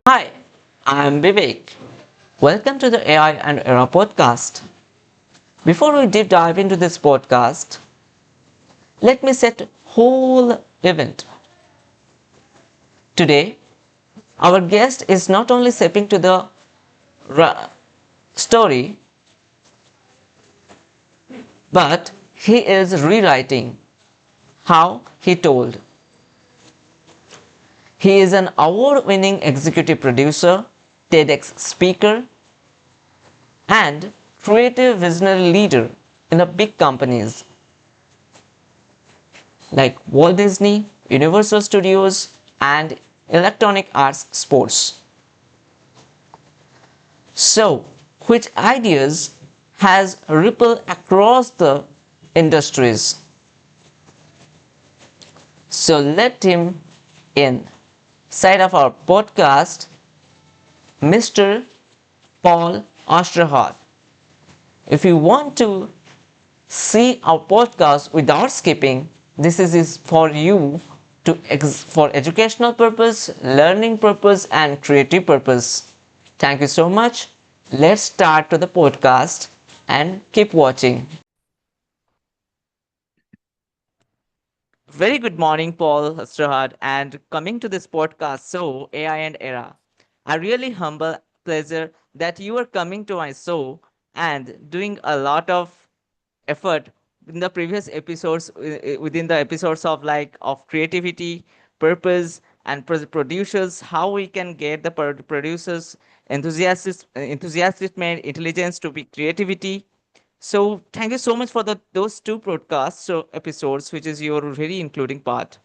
Hi, I'm Vivek. Welcome to the AI and Era podcast. Before we deep dive into this podcast, let me set whole event. Today, our guest is not only stepping to the story, but he is rewriting how he told. He is an award-winning executive producer, TEDx speaker, and creative visionary leader in the big companies like Walt Disney, Universal Studios, and Electronic Arts Sports. So, which ideas has rippled across the industries? So let him in. Side of our podcast, Mr. Paul Osterhout. If you want to see our podcast without skipping, this is for you for educational purpose, learning purpose, and creative purpose. Thank you so much. Let's start to the podcast and keep watching. Very good morning, Paul Strahad, and coming to this podcast, so AI and Era. A really humble pleasure that you are coming to my show and doing a lot of effort in the previous episodes within the episodes of of creativity, purpose, and producers. How we can get the producers enthusiastic made intelligence to be creativity, so thank you so much for those two broadcasts so episodes, which is your very including part.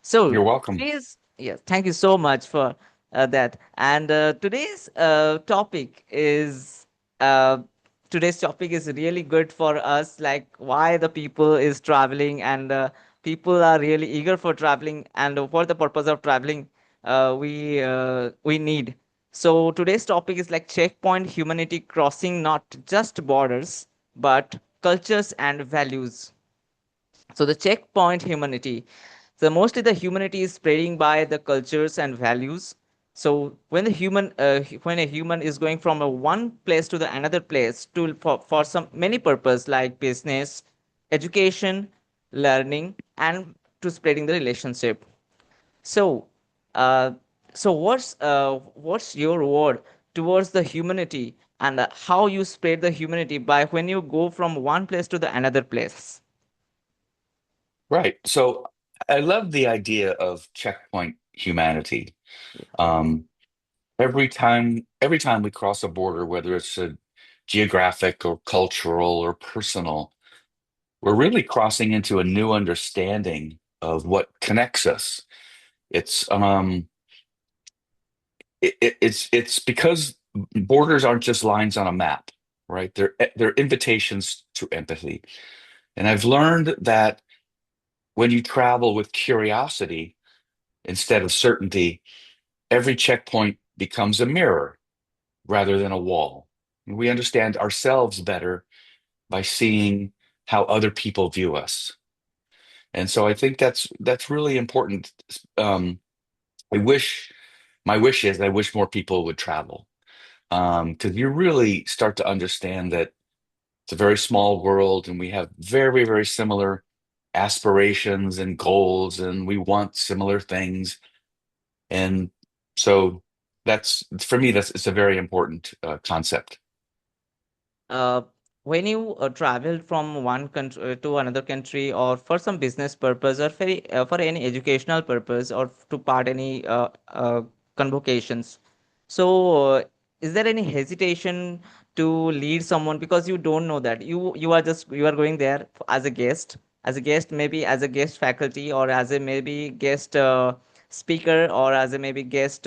So You're welcome. today's yes, thank you so much for that. And today's uh, topic is really good for us. Like why the people is traveling, and people are really eager for traveling, and for the purpose of traveling, we need. So today's topic is like checkpoint humanity crossing not just borders but cultures and values. So the checkpoint humanity. So mostly the humanity is spreading by the cultures and values. So when a human is going from a one place to the another place to for some many purpose like business, education, learning, and to spreading the relationship. So, uh, what's your word towards the humanity, and how you spread the humanity by when you go from one place to the another place? Right. So I love the idea of checkpoint humanity. Yeah. Um, every time we cross a border, whether it's a geographic or cultural or personal, we're really crossing into a new understanding of what connects us. It's it's because borders aren't just lines on a map, right? They're invitations to empathy. And I've learned that when you travel with curiosity instead of certainty, every checkpoint becomes a mirror rather than a wall. We understand ourselves better by seeing how other people view us. And so I think that's really important. Um, I wish my wish is I wish more people would travel because you really start to understand that it's a very small world and we have very, very similar aspirations and goals and we want similar things. And so that's for me, that's it's a very important concept. uh, when you travel from one country to another country, or for some business purpose, or for any educational purpose, or to part any convocations, so is there any hesitation to lead someone because you don't know that you are going there as a guest, maybe as a guest faculty, or as a maybe guest speaker, or as a maybe guest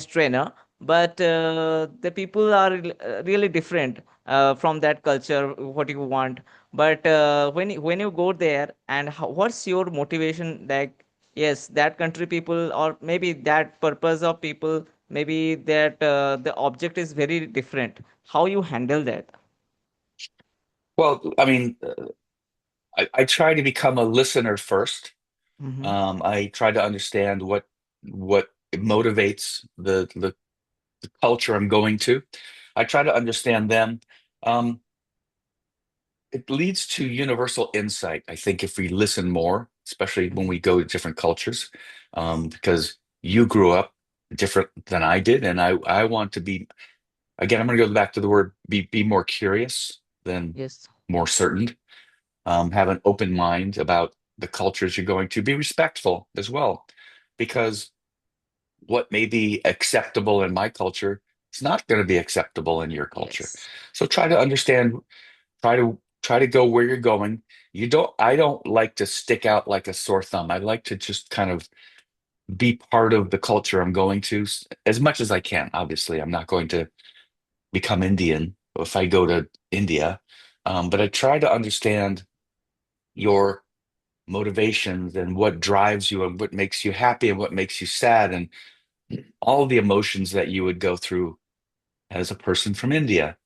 trainer, but the people are really different from that culture what you want. But when you go there, and what's your motivation, like yes, that country people, or maybe that purpose of people, maybe that the object is very different, how you handle that? Well, I mean, I try to become a listener first. Mm-hmm. I try to understand what it motivates the culture I'm going to. I try to understand them. Um, it leads to universal insight, I think, if we listen more, especially when we Mhm. go to different cultures, because you grew up different than I did, and I want to be, again, I'm going to go back to the word be more curious than Yes. more certain. Have an open mind about the cultures you're going to. Be respectful as well, because what may be acceptable in my culture is not going to be acceptable in your culture. Yes. So try to understand, try to go where you're going. I don't like to stick out like a sore thumb. I like to just kind of be part of the culture I'm going to as much as I can. Obviously, I'm not going to become Indian if I go to India. But I try to understand your motivations and what drives you and what makes you happy and what makes you sad and all the emotions that you would go through as a person from India.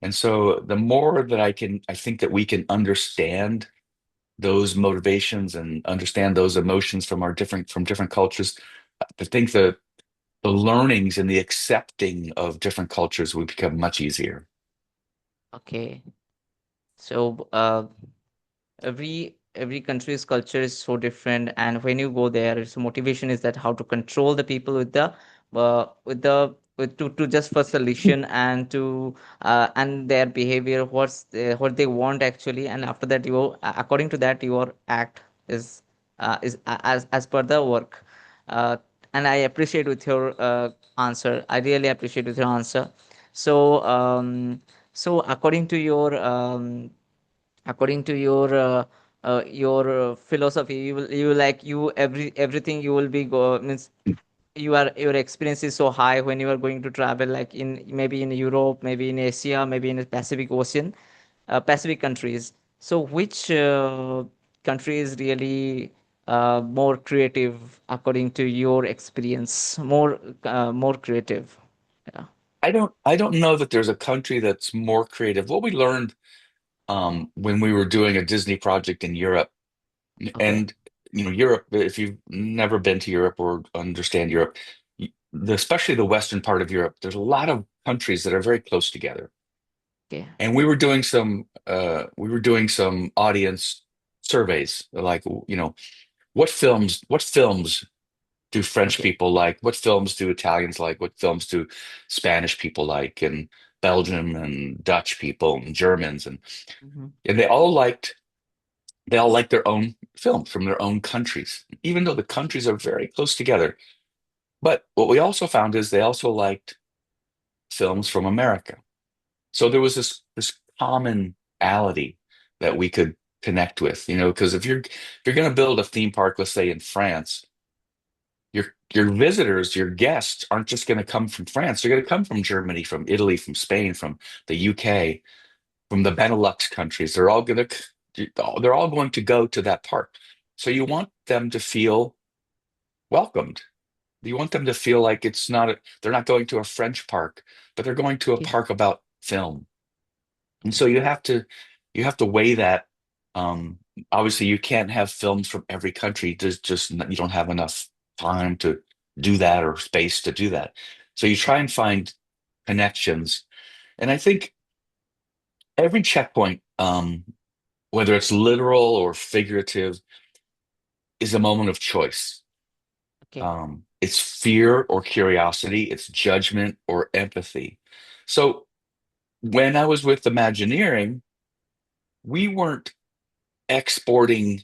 And so the more that I think that we can understand those motivations and understand those emotions from different cultures. I think the learnings and the accepting of different cultures will become much easier. Okay. So every country's culture is so different, and when you go there, its motivation is that how to control the people to just for solution and to and their behavior, what they want actually, and after that you according to that your act as per the work. uh, and I appreciate with your answer. I really appreciate with your answer. So so according to your philosophy, you like you everything you will be go means your experience is so high when you are going to travel, like in maybe in Europe, maybe in Asia, maybe in the Pacific Ocean, Pacific countries. So which country is really more creative according to your experience, more creative? Yeah. I don't know that there's a country that's more creative. What we learned when we were doing a Disney project in Europe, Okay. and Europe, if you've never been to Europe or understand Europe, especially the western part of Europe, there's a lot of countries that are very close together. Okay. And we were doing some audience surveys, like, what films do French Okay. people like? What films do Italians like? What films do Spanish people like? And Belgium and Dutch people and Germans Hmm. and they all like their own films from their own countries, even though the countries are very close together. But what we also found is they also liked films from America. So there was this commonality that we could connect with, because if you're going to build a theme park, let's say in France, your visitors, your guests aren't just going to come from France. They're going to come from Germany, from Italy, from Spain, from the UK, from the Benelux countries. They're all going to go to that park. So you want them to feel welcomed. You want them to feel like they're not going to a French park, but they're going to a Okay. park about film. And so Okay. you have to weigh that. Um, Obviously, you can't have films from every country. You don't have enough time to do that or space to do that. So you try and find connections. And I think every checkpoint, whether it's literal or figurative, is a moment of choice. Okay. It's fear or curiosity, it's judgment or empathy. So when I was with Imagineering, we weren't exporting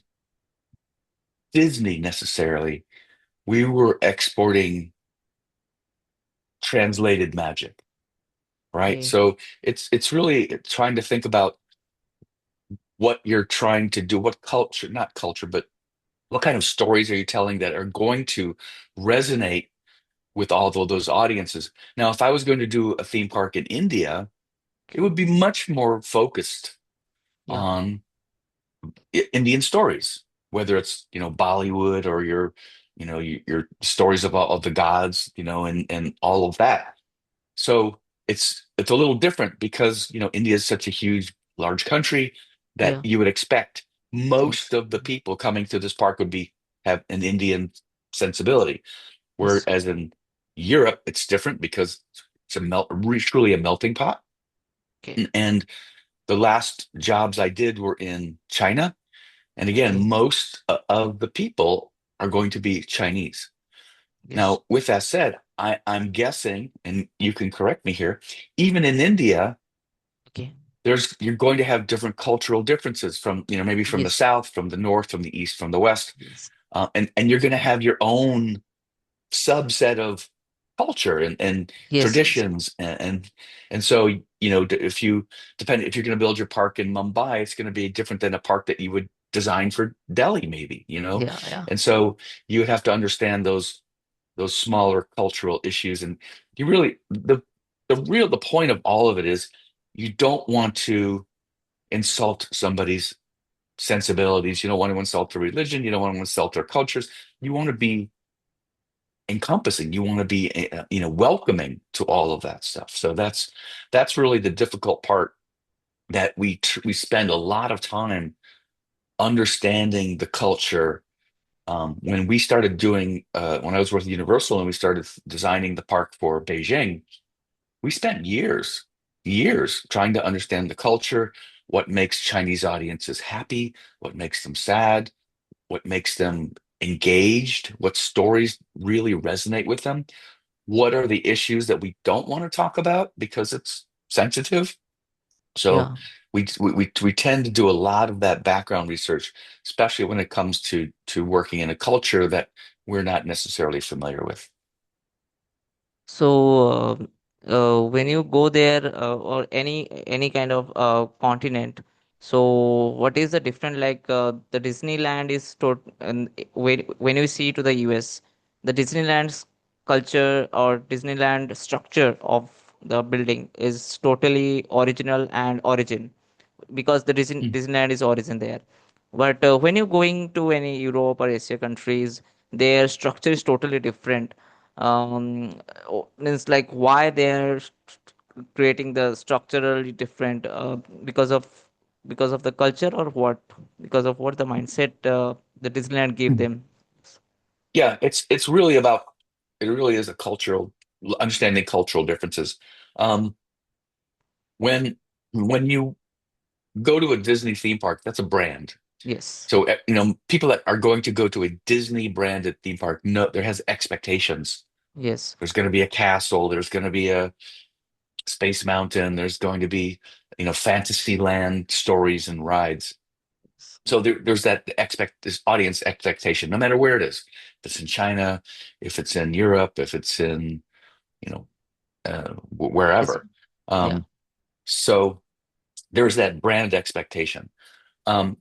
Disney necessarily. We were exporting translated magic, right? Okay. So it's really trying to think about what you're trying to do, what culture, not culture, but what kind of stories are you telling that are going to resonate with all of those audiences. Now, if I was going to do a theme park in India, it Okay. would be much more focused Yeah. on Indian stories, whether it's, Bollywood or your stories of all of the gods, and all of that. So it's a little different because, India is such a huge, large country that Yeah. you would expect Yes. most of the people coming to this park would have an Indian sensibility. Yes. Whereas in Europe, it's different because it's truly a melting pot. Okay. And the last jobs I did were in China. And again, Okay. most of the people are going to be Chinese. Yes. Now, with that said, I'm guessing, and you can correct me here, even in India, Okay. you're going to have different cultural differences from, maybe from the Yes. south, from the north, from the east, from the west. Yes. And you're going to have your own subset of culture and Yes. Yes. traditions and so if if you're going to build your park in Mumbai, it's going to be different than a park that you would design for Delhi, maybe. Yeah. Yeah. And so you would have to understand those smaller cultural issues. And you really the point of all of it is you don't want to insult somebody's sensibilities. You don't want to insult their religion. You don't want to insult their cultures. You want to be encompassing. You want to be welcoming to all of that stuff. So that's really the difficult part, that we spend a lot of time understanding the culture. When we started doing when I was working at Universal and we started designing the park for Beijing, we spent years trying to understand the culture, what makes Chinese audiences happy, what makes them sad, what makes them engaged, what stories really resonate with them, what are the issues that we don't want to talk about because it's sensitive. So Yeah. we tend to do a lot of that background research, especially when it comes to working in a culture that we're not necessarily familiar with. So, when you go there, or any kind of continent, so what is the different? Like, the Disneyland is and when you see to the US, the Disneyland's culture or Disneyland structure of the building is totally original and origin, because the Hmm. Disneyland is origin there. But when you're going to any Europe or Asia countries, their structure is totally different. Means like why they're creating the structurally different, because of the culture, or what? Because of what the mindset the Disneyland gave Hmm. them. Yeah, it's really about, it really is a cultural, understanding cultural differences. Um, when when you go to a Disney theme park, that's a brand. Yes. So, people that are going to go to a Disney branded theme park, no, there has expectations. Yes. There's going to be a castle. There's going to be a Space Mountain. There's going to be, Fantasyland stories and rides. So there's this audience expectation, no matter where it is. If it's in China, if it's in Europe, if it's in, you know, Yes. wherever. Yeah. Um, so there's that brand expectation. Um,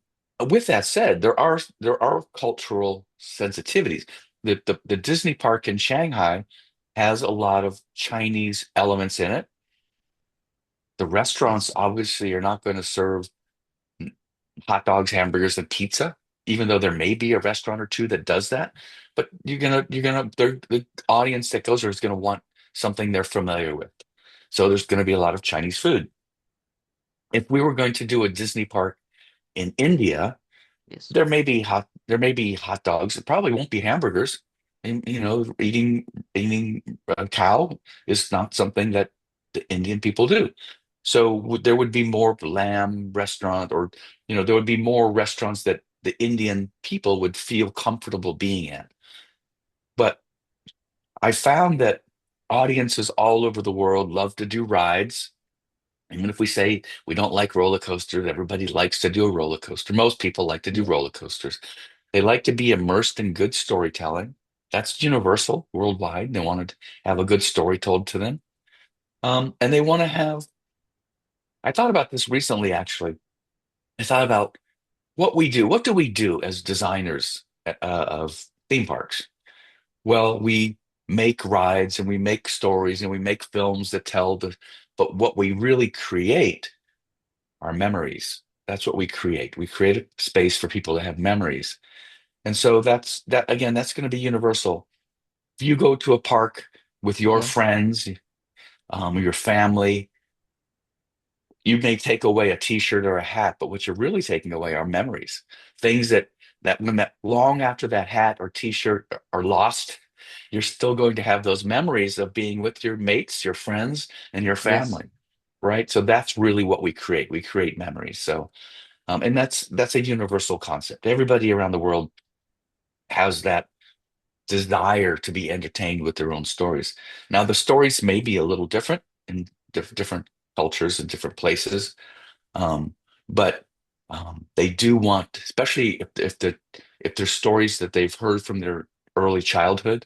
with that said, there are cultural sensitivities. The Disney park in Shanghai has a lot of Chinese elements in it. The restaurants Yes. obviously are not going to serve hot dogs, hamburgers, and pizza, even though there may be a restaurant or two that does that. But the audience that goes there is gonna want something they're familiar with. So there's going to be a lot of Chinese food. If we were going to do a Disney park in India, Yes. there may be hot dogs. It probably won't be hamburgers. And eating a cow is not something that the Indian people do. So there would be more lamb restaurant, or there would be more restaurants that the Indian people would feel comfortable being at. But I found that audiences all over the world love to do rides. Even if we say we don't like roller coasters, everybody likes to do a roller coaster. Most people like to do Yeah. roller coasters. They like to be immersed in good storytelling. That's universal worldwide. They want to have a good story told to them. And they want to have, I thought about this recently, actually. I thought about what we do. What do we do as designers of theme parks? Well, we make rides and we make stories and we make films that but what we really create are memories. That's what we create. We create a space for people to have memories. And so again, that's going to be universal. If you go to a park with your Yes. friends, your family, you may take away a t-shirt or a hat, but what you're really taking away are memories. Things that long after that hat or t-shirt are lost, you're still going to have those memories of being with your mates, your friends, and your Yes. family, right? So that's really what we create. We create memories. So, and that's a universal concept. Everybody around the world has that desire to be entertained with their own stories. Now, the stories may be a little different in different cultures and different places, um, but they do want, especially if there's stories that they've heard from their early childhood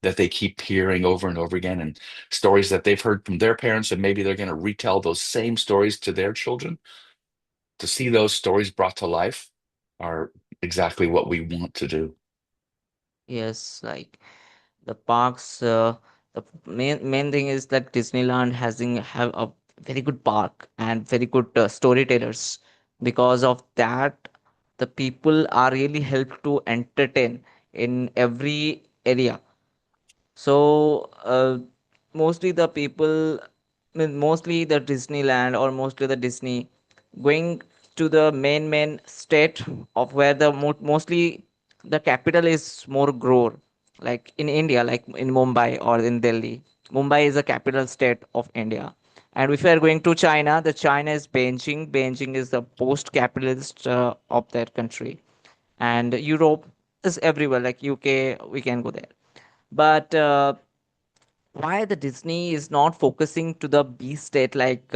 that they keep hearing over and over again, and stories that they've heard from their parents, and maybe they're going to retell those same stories to their children. To see those stories brought to life are exactly what we want to do. Yes, like the parks. The main thing is that Disneyland have a very good park and very good storytellers. Because of that, the people are really helped to entertain in every area. So mostly the people, mostly the Disneyland or mostly the Disney, going to the main state of where the mostly the capital is more grow, like in India, like in Mumbai or in Delhi. Mumbai is the capital state of India. And if we are going to China, the China is Beijing. Beijing is the post capitalist of that country. And Europe is everywhere, like UK, we can go there. But why the Disney is not focusing to the B state, like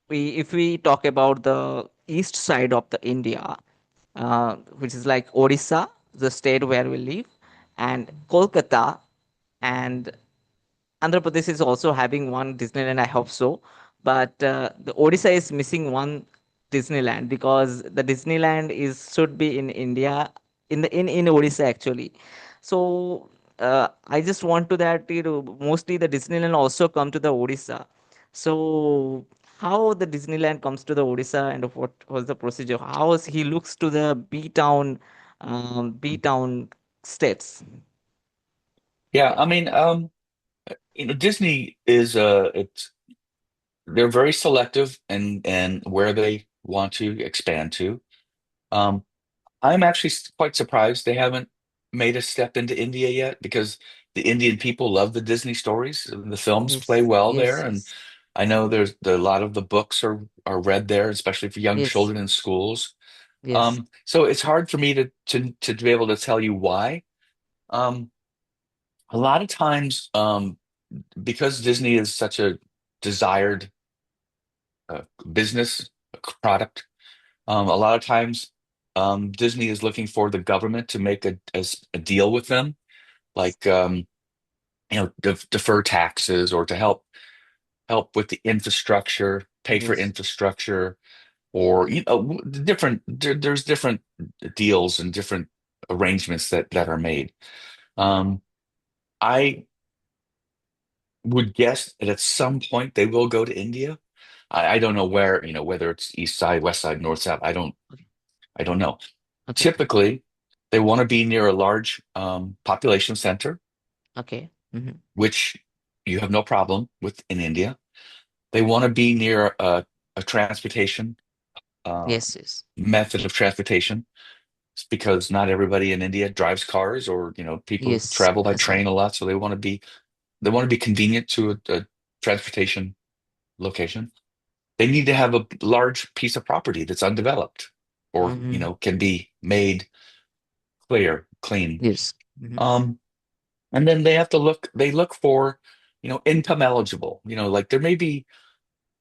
we if we talk about the east side of the India, which is like Odisha, the state where we live, and Kolkata, and Andhra Pradesh is also having one Disneyland, I hope so. But the Odisha is missing one Disneyland because the Disneyland is should be in India, in Odisha actually. So I just want to that, mostly the Disneyland also come to the Odisha. So how the Disneyland comes to the Odisha and what was the procedure? How he looks to the B town states? Yeah, Yeah. I mean, Disney is it's they're very selective and where they want to expand to. Um, I'm actually quite surprised they haven't made a step into India yet because the Indian people love the Disney stories. The films play Yes. well there, Yes. and Yes. I know a lot of the books are read there, especially for young Yes. children in schools. Yes. So it's hard for me to be able to tell you why. Um, a lot of times, because Disney is such a desired business product, a lot of times Disney is looking for the government to make a deal with them, like defer taxes or to help with the infrastructure, pay for Yes. infrastructure, or there's different deals and different arrangements that are made. Um, I would guess that at some point they will go to India. I don't know where, whether it's east side, west side, north side. Okay. I don't know. Okay. Typically, they want to be near a large population center, Okay. Hmm. which you have no problem with in India. They want to be near a transportation uh, Yes. Yes. method of transportation. It's because not everybody in India drives cars, or people Yes. travel by That's right. train a lot, so they want to be convenient to a transportation location. They need to have a large piece of property that's undeveloped, or Hmm. can be made clear, clean. Yes. Hmm. Um, and then they look for, income eligible. Like there may be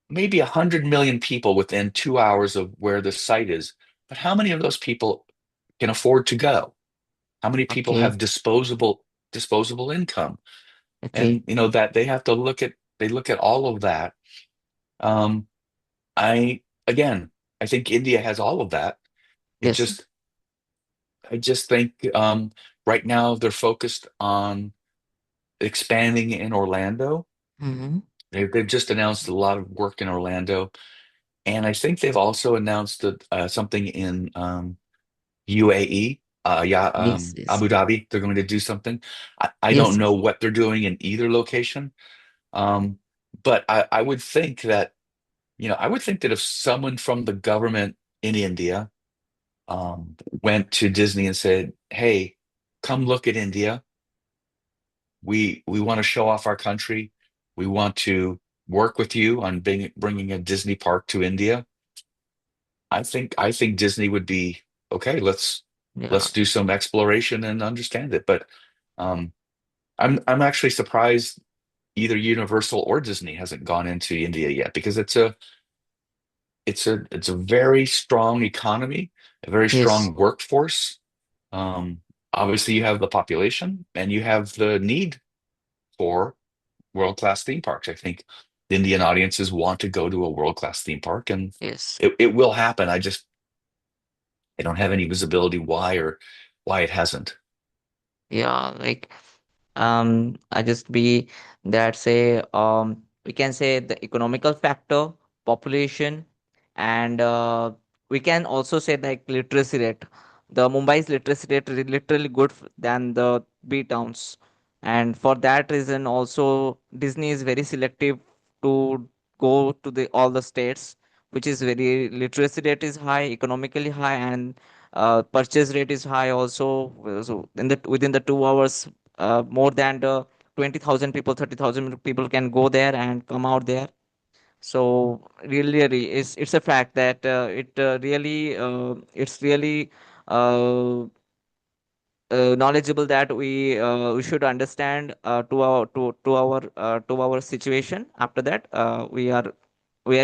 maybe 100 million people within 2 hours of where the site is, but how many of those people can afford to go? How many people Okay. have disposable income? Okay. And that they look at all of that. Um, I again, I think India has all of that. It Yes. just I just think right now they're focused on expanding in Orlando. Hmm. They've just announced a lot of work in Orlando, and I think they've also announced that something in UAE, Yes. Yes. Abu Dhabi. They're going to do something. I don't Yes. know Yes. what they're doing in either location, um, but I would think that if someone from the government in India went to Disney and said, "Hey, come look at India. We want to show off our country. We want to work with you on bringing a Disney park to India. I think Disney would be okay. Yeah. Let's do some exploration and understand it. But um, I'm actually surprised either Universal or Disney hasn't gone into India yet because it's a very strong economy, a very Yes. strong workforce. Um, Obviously, you have the population and you have the need for world-class theme parks. I think Indian audiences want to go to a world-class theme park, and Yes. it will happen. I don't have any visibility why it hasn't. Yeah. Like, I just be that say, we can say the economical factor, population, and we can also say like literacy rate. The Mumbai's literacy rate is literally good than the B towns, and for that reason also Disney is very selective to go to the all the states, which is very literacy rate is high, economically high, and purchase rate is high also. So in the within the 2 hours, more than the 20,000 people, 30,000 people can go there and come out there. So really, it's a fact that it's really uh, knowledgeable that we should understand to our situation. After that, we are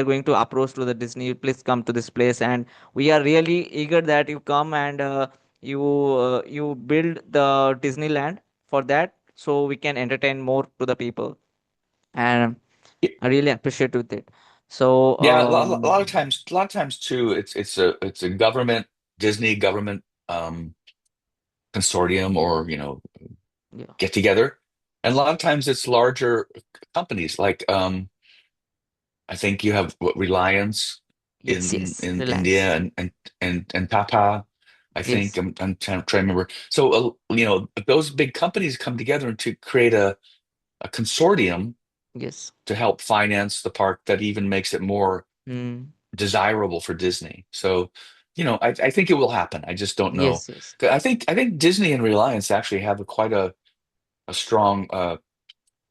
going to approach to the Disney. Please come to this place, and we are really eager that you come and you build the Disneyland for that, so we can entertain more to the people. And I really appreciate with it. So Yeah, a lot of times too, it's a government Disney government consortium or yeah, get together, and a lot of times it's larger companies like I think you have what Reliance yes, yes, in Reliance, India and Tata. I think yes, I'm trying to remember. So those big companies come together to create a consortium yes, to help finance the park that even makes it more mm, desirable for Disney. So, I think it will happen. I just don't know. yes, yes. 'Cause I think Disney and Reliance actually have quite a strong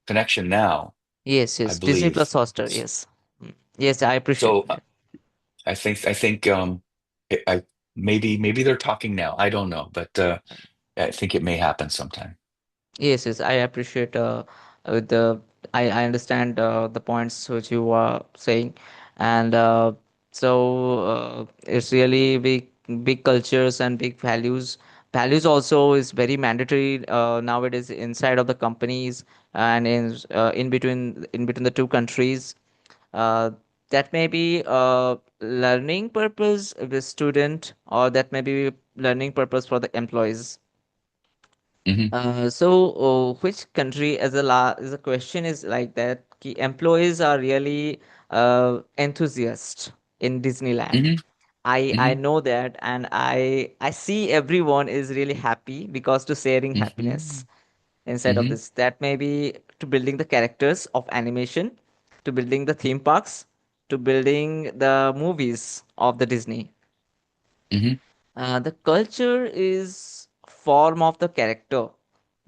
connection now, Yes, I yes. Disney believe. Plus Hotstar. Yes. Mm. Yes, I appreciate So that. I think I maybe they're talking now. I don't know, but I think it may happen sometime. Yes, yes. I appreciate with the I understand the points which you are saying, and it's really big cultures and big values. Values also is very mandatory nowadays inside of the companies and in between the two countries. Uh, that may be learning purpose of the student, or that may be learning purpose for the employees. Hmm. Which country as as a question is like that? Ki employees are really enthusiasts in Disneyland. Hmm. I Hmm. know that, and I see everyone is really happy because to sharing happiness Hmm. inside of Hmm. this. That may be to building the characters of animation, to building the theme parks, to building the movies of the Disney. Hmm. The culture is form of the character.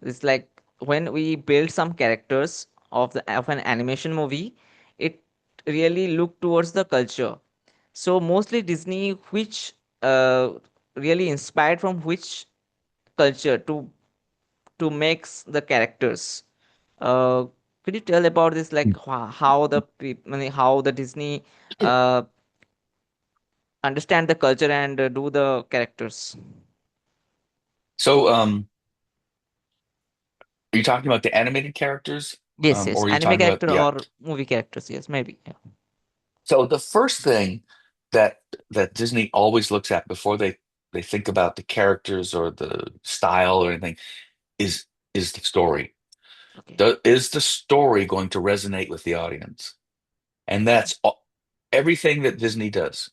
It's like when we build some characters of an animation movie, it really look towards the culture. So mostly Disney, which really inspired from which culture to makes the characters. Uh, could you tell about this, like how the I mean, how the Disney uh, understand the culture and do the characters? So, are you talking about the animated characters, Yes, yes, or are you anime talking about character yeah? or movie characters. Yes, maybe. Yeah. So the first thing that Disney always looks at before they think about the characters or the style or anything is is the story. Okay. Is the story going to resonate with the audience? And everything that Disney does,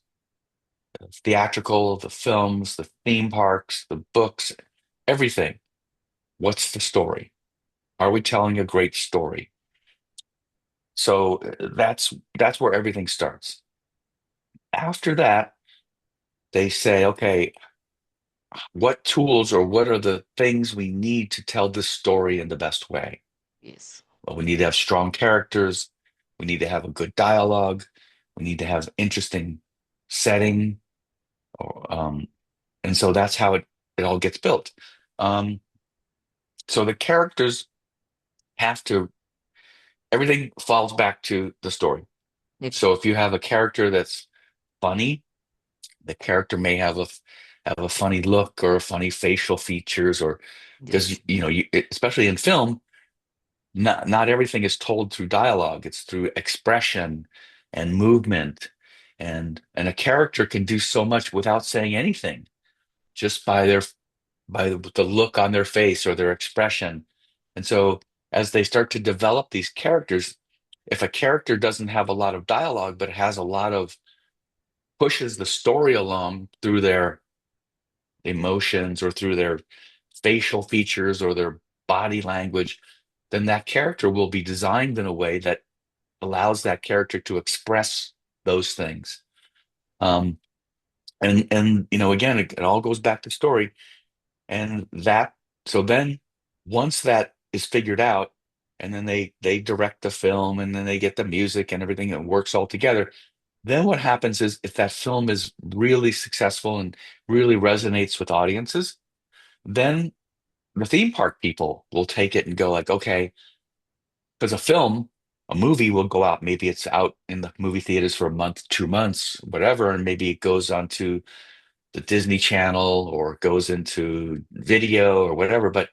theatrical, the films, the theme parks, the books, everything. What's the story? Are we telling a great story? So that's where everything starts. After that, they say, okay, what tools or what are the things we need to tell this story in the best way? Yes. Well, we need to have strong characters. We need to have a good dialogue. We need to have interesting setting. Um, and so that's how it all gets built. Um, so the characters have to, everything falls back to the story. Okay. So if you have a character that's funny, the character may have a funny look or funny facial features, or because Yes. especially in film, not everything is told through dialogue. It's through expression and movement, and a character can do so much without saying anything, just by the look on their face or their expression. And so as they start to develop these characters, if a character doesn't have a lot of dialogue but has a lot of pushes the story along through their emotions or through their facial features or their body language, then that character will be designed in a way that allows that character to express those things. Um, and again, it all goes back to story. And that so then once that is figured out, and then they direct the film, and then they get the music and everything, and works all together. Then what happens is if that film is really successful and really resonates with audiences, then the theme park people will take it and go like, okay, because a movie will go out. Maybe it's out in the movie theaters for a month, 2 months, whatever, and maybe it goes onto the Disney Channel or goes into video or whatever. But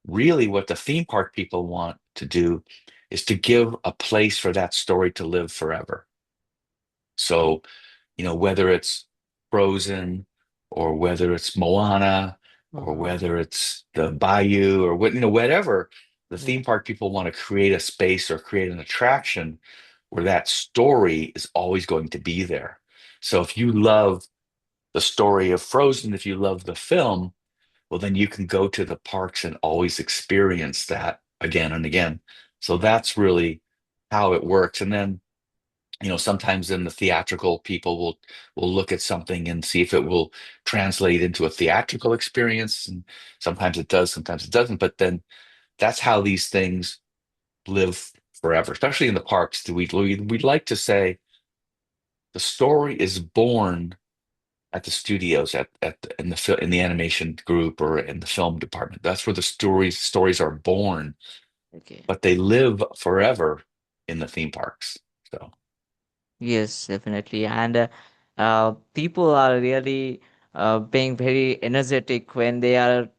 really, what the theme park people want to do is to give a place for that story to live forever. So whether it's Frozen or whether it's Moana or Uh-huh. whether it's the Bayou or whatever, the theme Yeah. park people want to create a space or create an attraction where that story is always going to be there. So if you love the story of Frozen, if you love the film, well, then you can go to the parks and always experience that again and again. So that's really how it works. And then sometimes then the theatrical people will look at something and see if it will translate into a theatrical experience. And sometimes it does, sometimes it doesn't. But then that's how these things live forever, especially in the parks. We'd like to say the story is born at the studios, in the animation group or in the film department. That's where the stories are born, Okay. but they live forever in the theme parks. So Yes, definitely. And people are really being very energetic when they are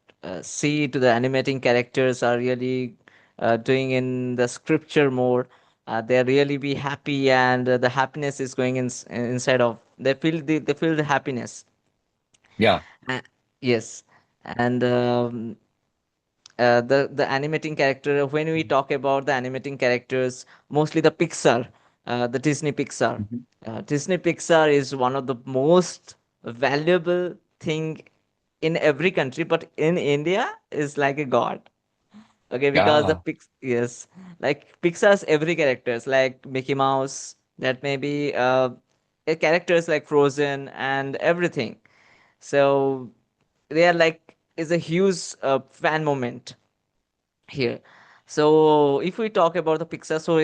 see to the animating characters are really doing in the scripture more. They really be happy, and the happiness is going inside of. They feel the happiness. yeah. Uh, yes, and the animating character, when we talk about the animating characters, mostly the Pixar, the Mhm. Disney Pixar is one of the most valuable thing in every country, but in India is like a god. Okay, because the Yeah. Pix yes, like Pixar's every characters like Mickey Mouse, that may be characters like Frozen and everything. So they are like is a huge fan moment here. So if we talk about the Pixar, so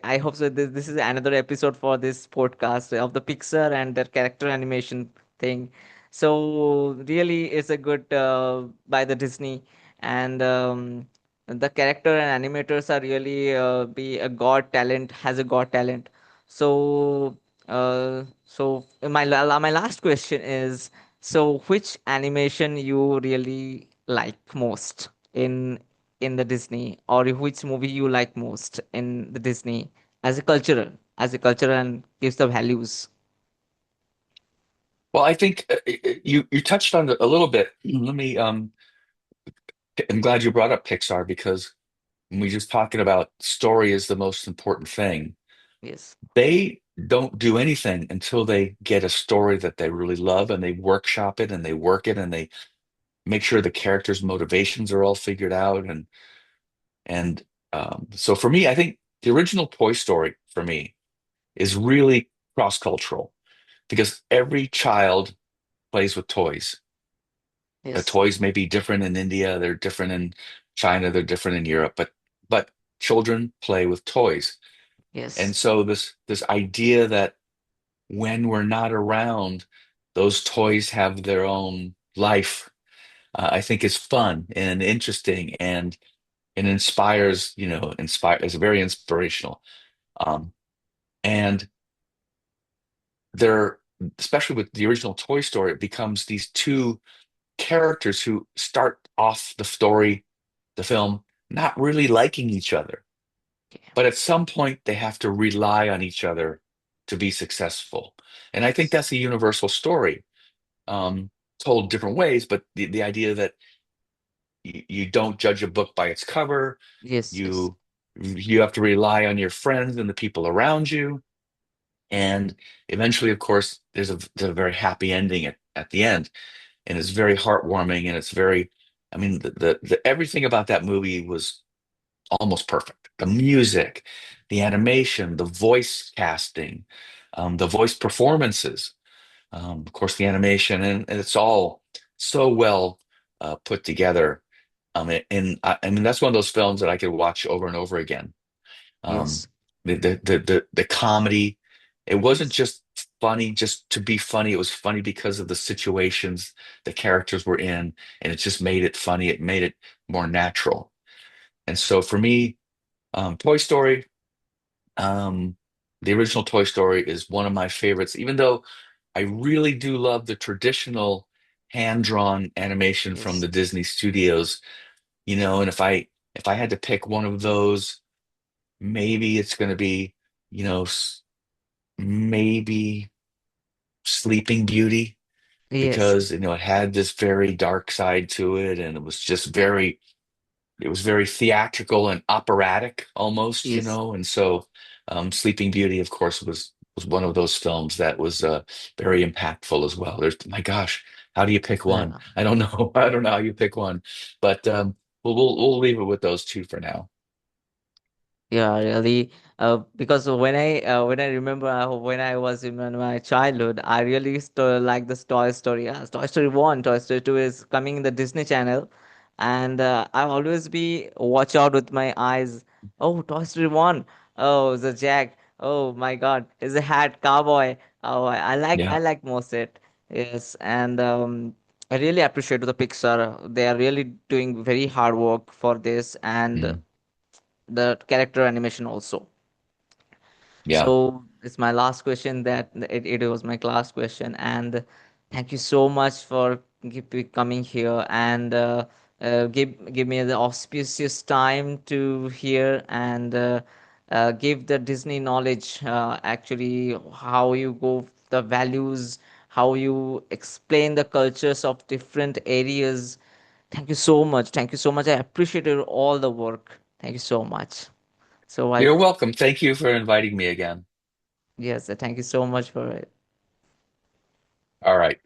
I hope so this is another episode for this podcast of the Pixar and their character animation thing. So really it's a good by the Disney, and the character and animators are really be a god talent, has a god talent. So my last question is, so which animation you really like most in the Disney, or which movie you like most in the Disney as a cultural and gives the values. Well, I think you touched on it a little bit. I'm glad you brought up Pixar because when we're just talking about story is the most important thing. Yes. They don't do anything until they get a story that they really love, and they workshop it and they work it and they make sure the characters' motivations are all figured out. And so for me, I think the original Toy Story for me is really cross-cultural because every child plays with toys. The Yes. toys may be different in India, they're different in China, they're different in Europe, but children play with toys. And Yes. so this idea that when we're not around, those toys have their own life, I think is fun and interesting and inspires, is very inspirational. Um, and they're, especially with the original Toy Story, it becomes these two characters who start off the story, the film, not really liking each other. Okay. But at some point, they have to rely on each other to be successful. And I think Yes. that's a universal story, um, told different ways, but the idea that you don't judge a book by its cover, Yes. Yes. you have to rely on your friends and the people around you. And eventually, of course, there's a very happy ending at the end. And it's very heartwarming and it's very, I mean, everything about that movie was almost perfect. The music, the animation, the voice casting, the voice performances, of course, the animation, and it's all so well put together. I mean, that's one of those films that I could watch over and over again. Um, Yes. the comedy, it wasn't Yes. just funny just to be funny. It was funny because of the situations the characters were in, and it just made it funny. It made it more natural. And so for me, Toy Story, um, the original Toy Story is one of my favorites, even though I really do love the traditional hand-drawn animation from Yes. the Disney studios, and if I had to pick one of those, maybe it's going to be, maybe Sleeping Beauty, Yes. because it had this very dark side to it, and it was very theatrical and operatic almost, Yes. and so Sleeping Beauty, of course, was one of those films that was very impactful as well. There's, my gosh, how do you pick one? Yeah. I don't know. I don't know how you pick one, but we'll leave it with those two for now. Yeah, really. Because when I remember when I was in my childhood, I really like this Toy Story. Toy Story 1, Toy Story 2 is coming in the Disney Channel, and I always be watch out with my eyes. Oh, Toy Story 1. Oh, the Jack. Oh my God, is a hat cowboy. Oh, I Yeah, like most it. Yes, and I really appreciate the Pixar. They are really doing very hard work for this, and mm, the character animation also. yeah, So it's my last question. It was my last question, and thank you so much for coming here and give me the auspicious time to hear and give the Disney knowledge. Actually, how you go the values, how you explain the cultures of different areas. Thank you so much. Thank you so much. I appreciated all the work. Thank you so much. So I you're welcome. Thank you for inviting me again. Yes, thank you so much for it. All right.